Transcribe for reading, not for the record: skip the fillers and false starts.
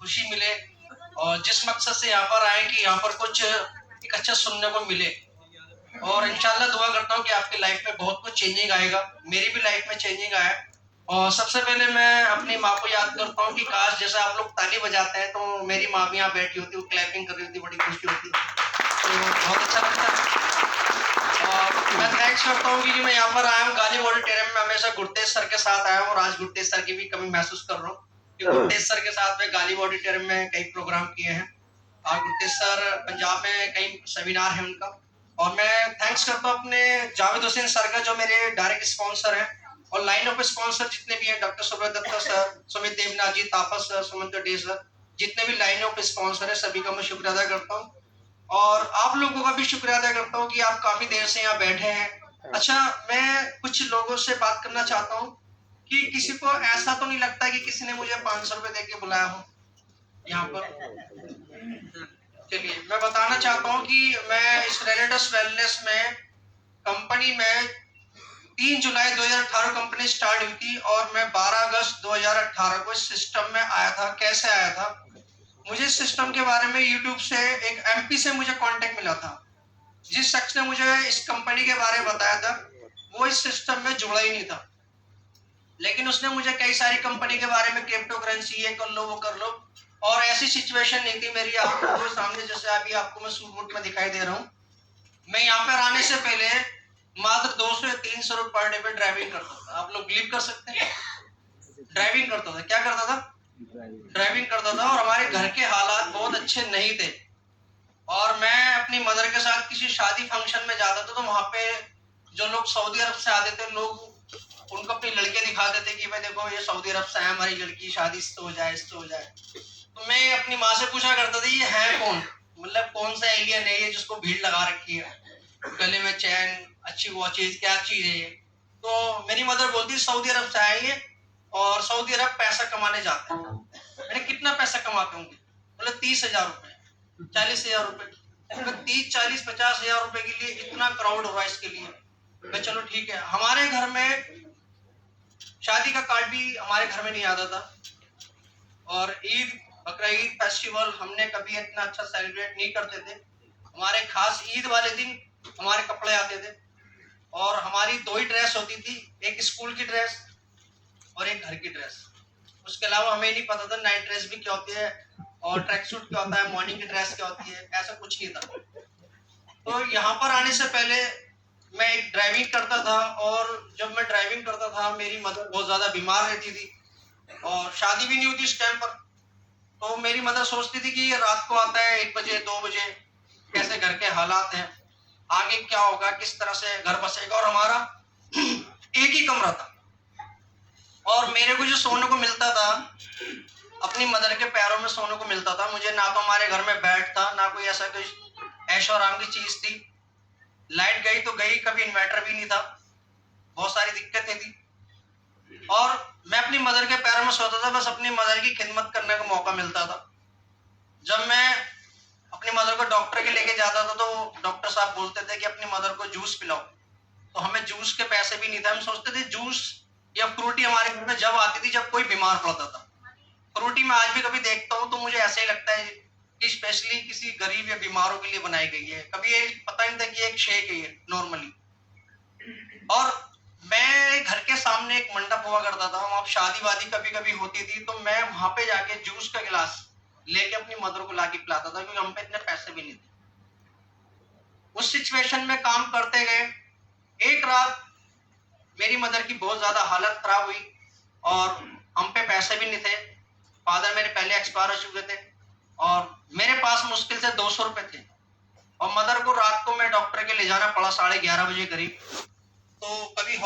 खुशी मिले, और जिस मकसद से यहाँ पर आए कि यहाँ पर कुछ एक अच्छा सुनने को मिले। और इंशाल्लाह दुआ करता हूँ कि आपकी लाइफ में बहुत कुछ चेंजिंग आएगा, मेरी भी लाइफ में चेंजिंग आया। और सबसे पहले मैं अपनी माँ को याद करता हूँ कि काश जैसे आप लोग ताली बजाते हैं तो मेरी माँ भी यहाँ बैठी होती, वो क्लैपिंग कर रही होती, बड़ी खुशी होती, तो बहुत अच्छा लगता है। और मैं थैंक्स करता हूँ कि मैं यहाँ पर आया हूँ गालिब ऑडिटोरियम में, हमेशा गुरतेज सर के साथ आया हूँ, और आज गुरतेज सर की भी कमी महसूस कर रहा हूँ कि गुरतेज सर के साथ में गालिब ऑडिटोरियम में कई प्रोग्राम किए हैं, और गुरतेज सर पंजाब में कई सेमिनार है उनका। और मैं थैंक्स करता हूँ अपने जावेद हुसैन सर का, जो मेरे डायरेक्ट स्पॉन्सर हैं, और लाइन ऑफ स्पॉन्सर जितने भी हैं, डॉक्टर सुब्रत दत्ता सर, सुमित देवनाथ जी, तापस सर, सुमंत डे सर, जितने भी लाइन ऑफ स्पॉन्सर है सभी का मैं शुक्रिया अदा करता हूँ। और आप लोगों का भी शुक्रिया अदा करता हूँ कि आप काफी देर से यहाँ बैठे हैं। अच्छा, मैं कुछ लोगों से बात करना चाहता हूँ कि किसी को ऐसा तो नहीं लगता कि किसी ने मुझे 500 रुपए दे के बुलाया हो यहाँ पर। चलिए, मैं बताना चाहता हूँ कि मैं इस रेनेडस वेलनेस में कंपनी में 3 जुलाई 2018 कंपनी स्टार्ट हुई थी, और मैं 12 अगस्त 2018 को इस सिस्टम में आया था। कैसे आया था? मुझे इस सिस्टम के बारे में यूट्यूब से एक एमपी से मुझे कांटेक्ट मिला था। जिस शख्स ने मुझे इस कंपनी के बारे में बताया था वो इस सिस्टम में जुड़ा ही नहीं था, लेकिन उसने मुझे कई सारी कंपनी के बारे में, क्रिप्टो करेंसी, ये कर लो वो कर लो, और ऐसी सिचुएशन नहीं थी मेरी आपको सामने जैसे अभी आपको मैं सूट बूट में दिखाई दे रहा हूँ। मैं यहाँ पर आने से पहले मात्र 200 या 300 रुपए पर डे पे ड्राइविंग करता था। आप लोग बिलीव कर सकते हैं, ड्राइविंग करता था। क्या करता था? ड्राइविंग करता था। और हमारे घर के हालात बहुत अच्छे नहीं थे, और मैं अपनी मदर के साथ किसी शादी फंक्शन में जाता था तो वहां पे जो लोग सऊदी अरब से आते थे, लोग उनको अपनी लड़के दिखाते थे कि भाई देखो ये सऊदी अरब से है, हमारी लड़की, शादी इससे हो जाए, इससे हो जाए। तो मैं अपनी माँ से पूछा करता था ये है कौन, मतलब कौन सा एलियन है ये जिसको भीड़ लगा रखी है, गले में चैन, अच्छी वॉचेज, क्या चीज है ये? तो मेरी मदर बोलती सऊदी अरब से आए ये, और सऊदी अरब पैसा कमाने जाते हैं। मैंने कितना पैसा कमाते होंगे? मतलब 30,000 रुपए, 40,000 रुपए। 30, 40, 50,000 रुपए के लिए इतना क्राउड हो रहा है इसके लिए। मैं चलो ठीक है। हमारे घर में शादी का कार्ड भी हमारे घर में नहीं आता था, और ईद, बकरा ईद फेस्टिवल हमने कभी इतना अच्छा सेलिब्रेट नहीं करते थे। हमारे खास ईद वाले दिन हमारे कपड़े आते थे, और हमारी 2 ही ड्रेस होती थी, एक स्कूल की ड्रेस और एक घर की ड्रेस। उसके अलावा हमें नहीं पता था नाइट ड्रेस भी क्या होती है, और ट्रैक सूट क्या होता है, मॉर्निंग की ड्रेस क्या होती है, ऐसा कुछ नहीं था। तो यहाँ पर आने से पहले मैं एक ड्राइविंग करता था, और जब मैं ड्राइविंग करता था मेरी मदर बहुत ज्यादा बीमार रहती थी, और शादी भी नहीं होती इस टाइम पर। तो मेरी मदर सोचती थी कि ये रात को आता है 1 बजे 2 बजे, कैसे घर के हालात हैं, आगे क्या होगा, किस तरह से घर बसेगा। और हमारा एक ही कमरा था, और मेरे को जो सोने को मिलता था अपनी मदर के पैरों में सोने को मिलता था। मुझे ना तो हमारे घर में बेड था, ना कोई ऐसा कोई ऐशो आराम की चीज थी। लाइट गई तो गई, कभी इन्वर्टर भी नहीं था, बहुत सारी दिक्कतें थी। और मैं अपनी मदर के पैरों में सोता था, बस अपनी मदर की खिदमत करने का मौका मिलता था। जब मैं अपनी मदर को डॉक्टर के लेके जाता था तो डॉक्टर साहब बोलते थे कि अपनी मदर को जूस पिलाओ, तो हमें जूस के पैसे भी नहीं थे। हम सोचते थे जूस या फ्रूटी हमारे घर में जब आती थी जब कोई बीमार पड़ता था। फ्रूटी मैं आज भी कभी देखता हूँ तो मुझे ऐसा ही लगता है कि स्पेशली किसी गरीब या बीमारों के लिए बनाई गई है। कभी ये पता नहीं था कि एक शेक है ये नॉर्मली। और मैं घर के सामने एक मंडप हुआ करता था, वहां शादी वादी कभी कभी होती थी, तो मैं वहां पे जाके जूस का गिलास लेके अपनी मदर को लाके पिलाता था, क्योंकि हम पे इतने पैसे भी नहीं थे। उस सिचुएशन में काम करते गए। एक रात मेरी मदर की बहुत ज्यादा हालत खराब हुई, और हम पे पैसे भी नहीं थे। फादर मेरे पहले एक्सपायर हो चुके थे, और मेरे पास मुश्किल से 200 रुपए थे, और मदर को रात को मैं डॉक्टर के ले जाना पड़ा 11:30 बजे करीब। तो कभी